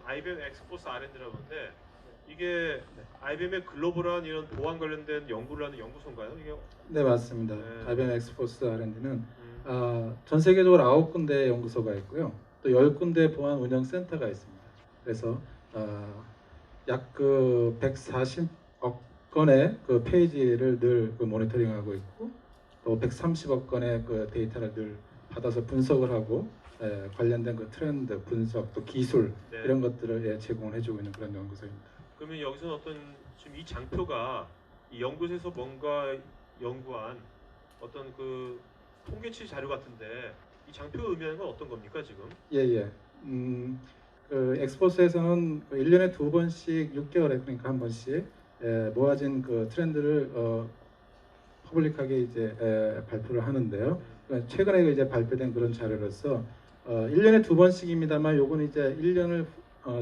IBM 엑스포스 R&D라고 하는데 이게 IBM의 글로벌한 이런 보안 관련된 연구를 하는 연구소인가요? 이게 네, 맞습니다. 네. IBM 엑스포스 R&D는 전 세계적으로 9군데 연구소가 있고요. 또 10군데 보안 운영 센터가 있습니다. 그래서 약 그 140억 건의 그 페이지를 늘 그 모니터링하고 있고 또 130억 건의 그 데이터를 늘 받아서 분석을 하고 관련된 그 트렌드 분석 또 기술 네. 이런 것들을 제공을 해주고 있는 그런 연구소입니다. 그러면 여기서는 어떤 지금 이 장표가 이 연구소에서 뭔가 연구한 어떤 그 통계치 자료 같은데 이 장표가 의미하는 건 어떤 겁니까 지금? 예. 그 엑스포스에서는 1년에 2번씩 6개월에 그러니까 한 번씩 모아진 그 트렌드를 퍼블릭하게 이제 발표를 하는데요. 그러니까 최근에 이제 발표된 그런 자료로서 1년에 2번씩입니다만 요건 이제 1년을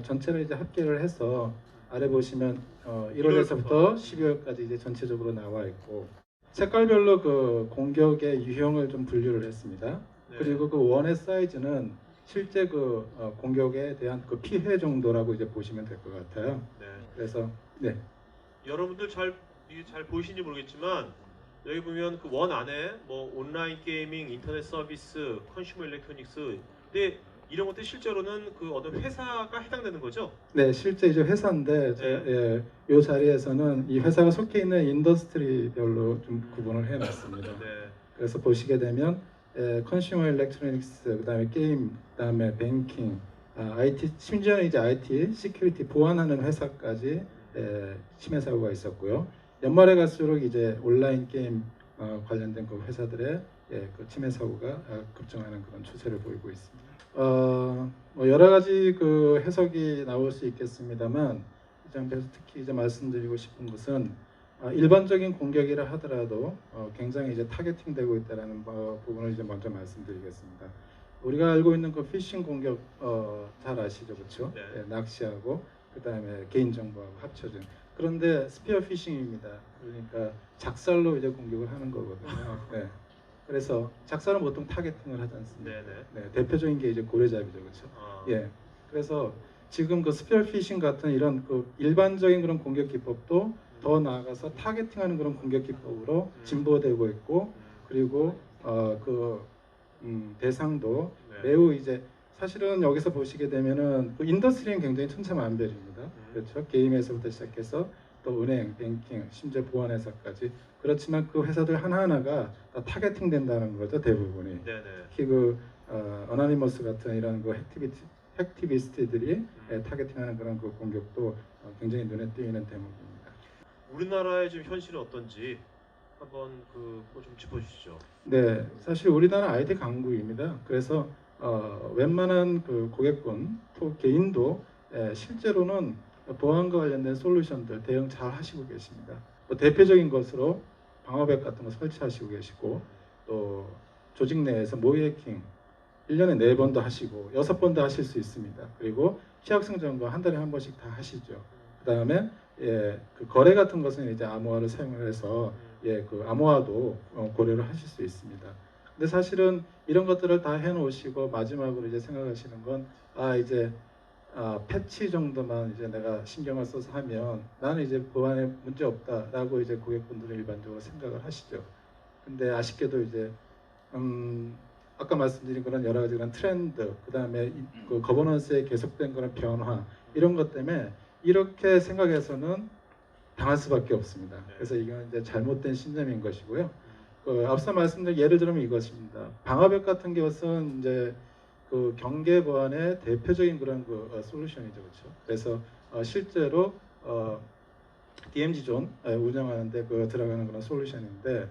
전체를 이제 합계를 해서 아래 보시면 1월에서부터 12월까지 이제 전체적으로 나와 있고 색깔별로 그 공격의 유형을 좀 분류를 했습니다. 네. 그리고 그 원의 사이즈는 실제 그 공격에 대한 그 피해 정도라고 이제 보시면 될 것 같아요. 네. 그래서 네. 여러분들 잘 보이시는지 모르겠지만 여기 보면 그 원 안에 뭐 온라인 게이밍, 인터넷 서비스, 컨슈머 일렉트로닉스, 근데 이런 것들 실제로는 그 어떤 회사가 해당되는 거죠? 네, 실제 이제 회사인데 네. 이 자리에서는 이 회사가 속해 있는 인더스트리별로 좀 구분을 해놨습니다. 네. 그래서 보시게 되면 컨슈머 일렉트로닉스, 그다음에 게임, 그다음에 뱅킹, IT, 심지어는 이제 IT, 시큐리티 보안하는 회사까지 침해 사고가 있었고요. 연말에 갈수록 이제 온라인 게임 관련된 그 회사들의 그 침해 사고가 급증하는 그런 추세를 보이고 있습니다. 뭐 여러 가지 그 해석이 나올 수 있겠습니다만 이 장면에서 특히 이제 말씀드리고 싶은 것은 일반적인 공격이라 하더라도 굉장히 이제 타겟팅되고 있다라는 부분을 이제 먼저 말씀드리겠습니다. 우리가 알고 있는 그 피싱 공격 잘 아시죠, 그렇죠? 네. 낚시하고 그 다음에 개인 정보하고 합쳐진. 그런데 스피어 피싱입니다. 그러니까 작살로 이제 공격을 하는 거거든요. 네. 그래서 작살은 보통 타겟팅을 하지 않습니까? 네네. 네, 대표적인 게 이제 고래잡이죠, 그렇죠? 예. 그래서 지금 그 스피어 피싱 같은 이런 그 일반적인 그런 공격 기법도 더 나아가서 타겟팅하는 그런 공격 기법으로 진보되고 있고 그리고 대상도 네. 매우 이제 사실은 여기서 보시게 되면은 그 인더스트리는 굉장히 천차만별입니다. 그렇죠? 게임에서부터 시작해서 또 은행, 뱅킹, 심지어 보안 회사까지 그렇지만 그 회사들 하나하나가 다 타겟팅 된다는 거죠, 대부분이. 네네. 특히 그 어나니머스 같은 이런 그 액티비스트들이 타겟팅하는 그런 그 공격도 굉장히 눈에 띄는 대목입니다. 우리나라의 지금 현실은 어떤지 한번 좀 짚어주시죠. 네, 사실 우리나라 IT 강국입니다. 그래서 웬만한 그 고객군 또 개인도 실제로는 보안과 관련된 솔루션들 대응 잘 하시고 계십니다. 뭐 대표적인 것으로 방어벽 같은 거 설치하시고 계시고 또 조직 내에서 모의 해킹 1년에 4번도 하시고 6번도 하실 수 있습니다. 그리고 취약성 점검 한 달에 한 번씩 다 하시죠. 그 다음에 그 거래 같은 것은 이제 암호화를 사용을 해서 그 암호화도 고려를 하실 수 있습니다. 근데 사실은 이런 것들을 다 해놓으시고 마지막으로 이제 생각하시는 건 이제 패치 정도만 이제 내가 신경을 써서 하면 나는 이제 보안에 문제 없다라고 이제 고객분들은 일반적으로 생각을 하시죠. 근데 아쉽게도 이제 아까 말씀드린 그런 여러 가지 그런 트렌드, 그 다음에 그 거버넌스의 계속된 그런 변화 이런 것 때문에 이렇게 생각해서는 당할 수밖에 없습니다. 그래서 이건 이제 잘못된 신념인 것이고요. 앞서 말씀드린 예를 들면 이것입니다. 방화벽 같은 것은 이제 그 경계 보안의 대표적인 그런 그 솔루션이죠, 그렇죠? 그래서 실제로 DMZ 존 운영하는데 들어가는 그런 솔루션인데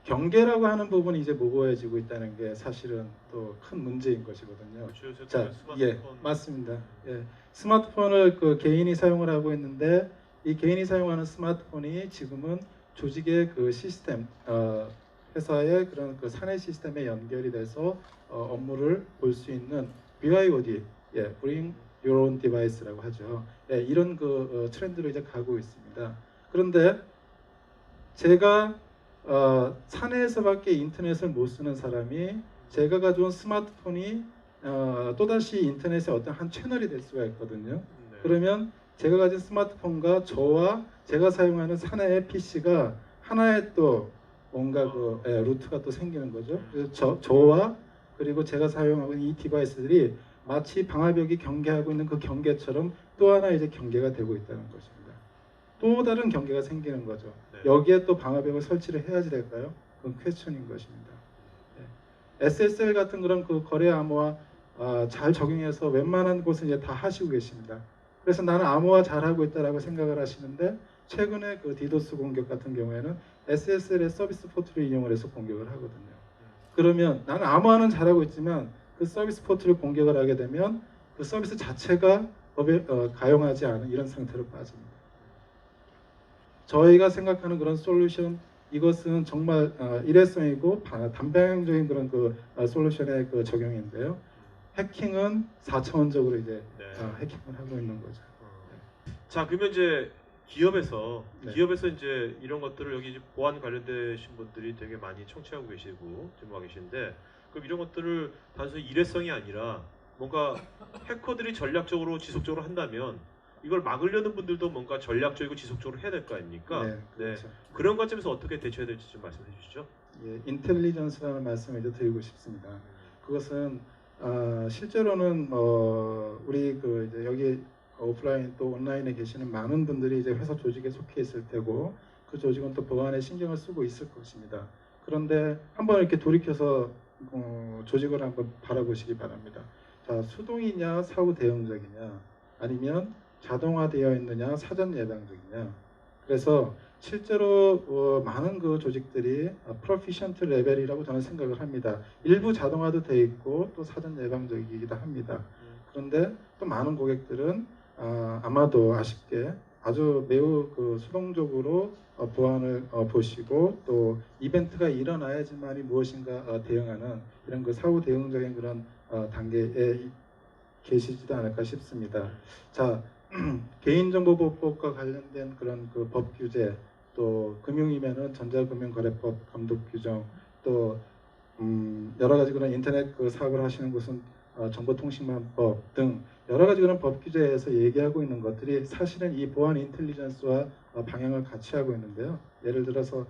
경계라고 하는 부분이 이제 모호해지고 있다는 게 사실은 또 큰 문제인 것이거든요. 그렇죠. 자, 스마트폰. 맞습니다. 스마트폰을 그 개인이 사용을 하고 있는데 이 개인이 사용하는 스마트폰이 지금은 조직의 그 시스템, 회사의 그런 그 사내 시스템에 연결이 돼서 업무를 볼 수 있는 BYOD, Bring Your Own Device라고 하죠. 이런 그 트렌드로 이제 가고 있습니다. 그런데 제가 사내에서밖에 인터넷을 못 쓰는 사람이 제가 가져온 스마트폰이 또다시 인터넷의 어떤 한 채널이 될 수가 있거든요. 네. 그러면 제가 가진 스마트폰과 저와 제가 사용하는 사내의 PC가 하나의 또 뭔가 루트가 또 생기는 거죠. 그래서 저와 그리고 제가 사용하고 있는 이 디바이스들이 마치 방화벽이 경계하고 있는 그 경계처럼 또 하나 이제 경계가 되고 있다는 것입니다. 또 다른 경계가 생기는 거죠. 네. 여기에 또 방화벽을 설치를 해야지 될까요? 그건 퀘스천인 것입니다. SSL 같은 그런 그 거래 암호화 잘 적용해서 웬만한 곳은 이제 다 하시고 계십니다. 그래서 나는 암호화 잘하고 있다라고 생각을 하시는데 최근에 그 디도스 공격 같은 경우에는 SSL의 서비스 포트를 이용을 해서 공격을 하거든요. 그러면 나는 암호화는 잘하고 있지만 그 서비스 포트를 공격을 하게 되면 그 서비스 자체가 가용하지 않은 이런 상태로 빠집니다. 저희가 생각하는 그런 솔루션 이것은 정말 일회성이고 단방향적인 그런 솔루션의 그 적용인데요. 해킹은 4차원적으로 이제 네. 해킹을 하고 있는 거죠. 자, 그러면 이제 기업에서 네. 이제 이런 것들을 여기 이제 보안 관련되신 분들이 되게 많이 청취하고 계시고 질문하고 계신데, 그럼 이런 것들을 단순히 일회성이 아니라 뭔가 해커들이 전략적으로 지속적으로 한다면 이걸 막으려는 분들도 뭔가 전략적이고 지속적으로 해야 될 거 아닙니까? 네, 그렇죠. 그런 관점에서 어떻게 대처해야 될지 좀 말씀해 주시죠. 예, 인텔리전스라는 말씀을 이제 드리고 싶습니다. 그것은 실제로는 우리 이제 여기 오프라인 또 온라인에 계시는 많은 분들이 이제 회사 조직에 속해 있을 테고 그 조직은 또 보안에 신경을 쓰고 있을 것입니다. 그런데 한번 이렇게 돌이켜서 조직을 한번 바라보시기 바랍니다. 자, 수동이냐 사후 대응적이냐 아니면 자동화되어 있느냐 사전 예방적이냐. 그래서 실제로 많은 그 조직들이 프로피션트 레벨이라고 저는 생각을 합니다. 일부 자동화도 돼 있고 또 사전 예방적이기도 합니다. 그런데 또 많은 고객들은 아마도 아쉽게 아주 매우 그 수동적으로 보안을 보시고 또 이벤트가 일어나야지만이 무엇인가 대응하는 이런 그 사후 대응적인 그런 단계에 계시지도 않을까 싶습니다. 자, 개인정보보호법과 관련된 그런 그 법 규제, 또 금융이면은 전자금융거래법 감독 규정, 또 여러 가지 그런 인터넷 그 사업을 하시는 곳은 정보통신망법 등 여러 가지 그런 법 규제에서 얘기하고 있는 것들이 사실은 이 보안 인텔리전스와 방향을 같이 하고 있는데요. 예를 들어서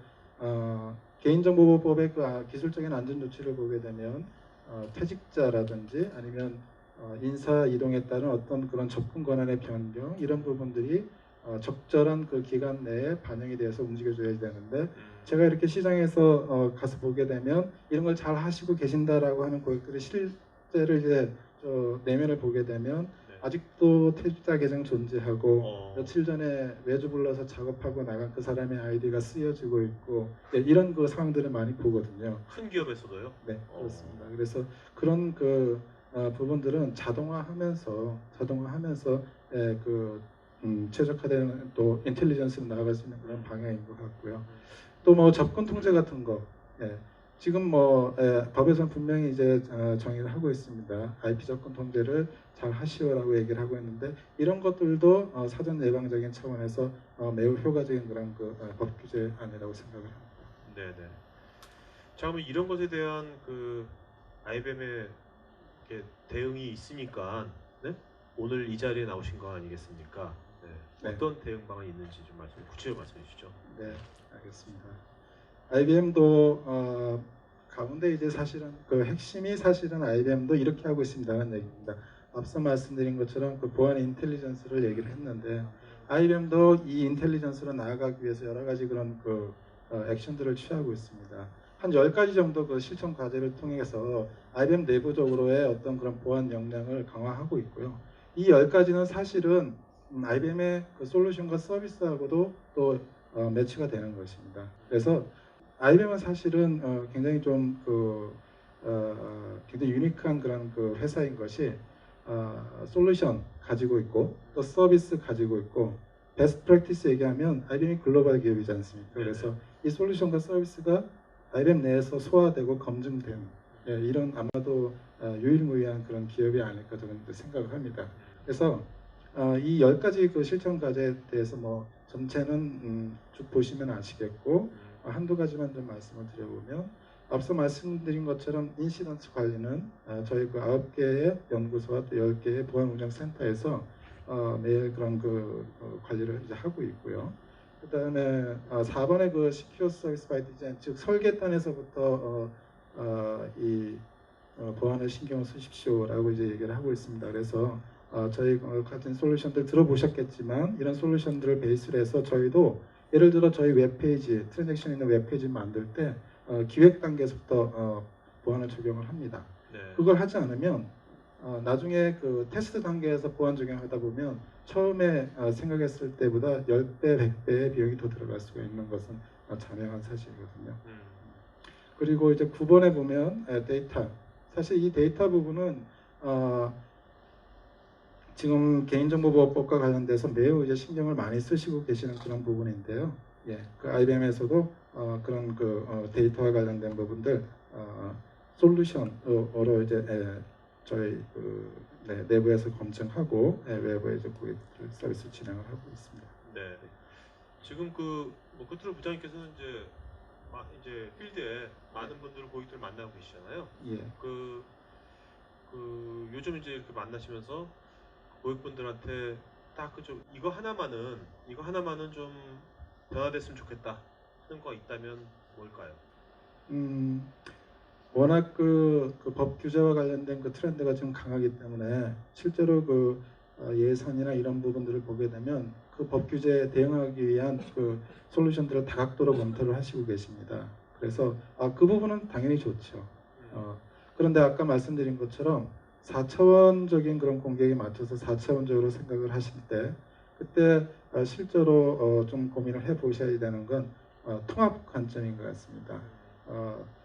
개인정보보호법의 그 기술적인 안전 조치를 보게 되면 퇴직자라든지 아니면 인사 이동에 따른 어떤 그런 접근 권한의 변경 이런 부분들이 적절한 그 기간 내에 반영이 돼서 움직여줘야 되는데 제가 이렇게 시장에서 가서 보게 되면 이런 걸 잘 하시고 계신다라고 하는 고객들의 실제를 이제 내면을 보게 되면 아직도 퇴직자 계정 존재하고 며칠 전에 외주 불러서 작업하고 나간 그 사람의 아이디가 쓰여지고 있고 이런 그 상황들을 많이 보거든요. 큰 기업에서도요? 네, 그렇습니다. 그래서 그런 그 부분들은 자동화하면서 최적화되는 또 인텔리전스로 나아갈 수 있는 그런 방향인 것 같고요. 또 뭐 접근 통제 같은 거, 지금 법에서는 분명히 이제 정의를 하고 있습니다. IP 접근 통제를 잘 하시오라고 얘기를 하고 있는데 이런 것들도 사전 예방적인 차원에서 매우 효과적인 그런 법 규제안이라고 생각을 합니다. 네네. 자, 그럼 이런 것에 대한 그 IBM의 대응이 있으니까 오늘 이 자리에 나오신 거 아니겠습니까? 네. 어떤 대응 방안이 있는지 좀 구체적으로 말씀해 주시죠. 네, 알겠습니다. IBM도 가운데 이제 사실은 그 핵심이 사실은 IBM도 이렇게 하고 있습니다는 얘기입니다. 앞서 말씀드린 것처럼 그 보안 인텔리전스를 얘기를 했는데 IBM도 이 인텔리전스로 나아가기 위해서 여러 가지 그런 그 액션들을 취하고 있습니다. 한 10가지 정도 그 실천 과제를 통해서 IBM 내부적으로의 어떤 그런 보안 역량을 강화하고 있고요. 이 10가지는 사실은 IBM의 그 솔루션과 서비스하고도 또 매치가 되는 것입니다. 그래서 IBM은 사실은 굉장히 좀 굉장히 유니크한 그런 그 회사인 것이 솔루션 가지고 있고 또 서비스 가지고 있고 베스트 프랙티스 얘기하면 IBM이 글로벌 기업이지 않습니까? 그래서 이 솔루션과 서비스가 IBM 내에서 소화되고 검증된 이런 아마도 유일무이한 그런 기업이 아닐까 저는 생각을 합니다. 그래서 이 10가지 그 실천 과제에 대해서 뭐 전체는 쭉 보시면 아시겠고 한두 가지만 좀 말씀을 드려보면 앞서 말씀드린 것처럼 인시던트 관리는 저희 그 9개의 연구소와 또 10개의 보안 운영 센터에서 매일 그런 관리를 이제 하고 있고요. 그다음에 4번의 그 Secure Service by Design, 즉 설계단에서부터 이 보안을 신경을 쓰십시오라고 이제 얘기를 하고 있습니다. 그래서 저희 같은 솔루션들 들어보셨겠지만 이런 솔루션들을 베이스로 해서 저희도 예를 들어 저희 웹페이지, 트랜잭션 있는 웹페이지 만들 때 기획 단계에서부터 보안을 적용을 합니다. 네. 그걸 하지 않으면 나중에 그 테스트 단계에서 보안 적용하다 보면 처음에 생각했을 때보다 10배, 100배의 비용이 더 들어갈 수가 있는 것은 자명한 사실이거든요. 그리고 이제 9번에 보면 데이터. 사실 이 데이터 부분은 지금 개인정보보호법과 관련돼서 매우 이제 신경을 많이 쓰시고 계시는 그런 부분인데요. 예, 그 IBM에서도 그런 데이터와 관련된 부분들 솔루션으로 이제 저희 내부에서 검증하고 외부에 이제 고객 서비스 진행을 하고 있습니다. 네. 지금 뭐 끝으로 부장님께서는 이제 필드에 많은 분들을 고객들 만나고 계시잖아요. 예. 요즘 이제 이렇게 만나시면서 고객분들한테 딱 이거 하나만은 좀 변화됐으면 좋겠다 하는 거 있다면 뭘까요? 워낙 법 규제와 관련된 그 트렌드가 지금 강하기 때문에 실제로 예산이나 이런 부분들을 보게 되면 그 법 규제에 대응하기 위한 그 솔루션들을 다각도로 검토를 하시고 계십니다. 그래서 그 부분은 당연히 좋죠. 그런데 아까 말씀드린 것처럼 4차원적인 그런 공격에 맞춰서 4차원적으로 생각을 하실 때 그때 실제로 좀 고민을 해보셔야 되는 건 통합 관점인 것 같습니다.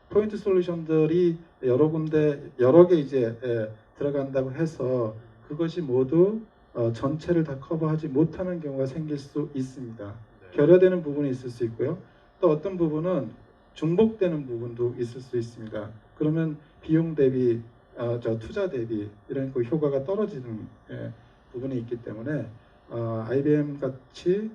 포인트 솔루션들이 여러 개 이제 들어간다고 해서 그것이 모두 전체를 다 커버하지 못하는 경우가 생길 수 있습니다. 네. 결여되는 부분이 있을 수 있고요. 또 어떤 부분은 중복되는 부분도 있을 수 있습니다. 그러면 비용 대비, 투자 대비 이런 효과가 떨어지는 부분이 있기 때문에 IBM 같이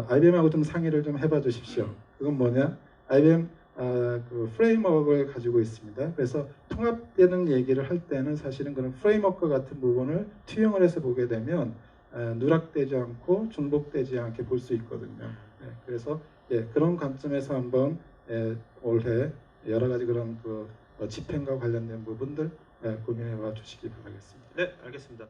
IBM하고 좀 상의를 좀 해봐 주십시오. 그건 뭐냐? IBM 그 프레임워크를 가지고 있습니다. 그래서 통합되는 얘기를 할 때는 사실은 그런 프레임워크 같은 부분을 투영을 해서 보게 되면 누락되지 않고 중복되지 않게 볼 수 있거든요. 그래서 그런 관점에서 한번 올해 여러 가지 그런 집행과 관련된 부분들 고민해 봐 주시기 바라겠습니다. 네, 알겠습니다.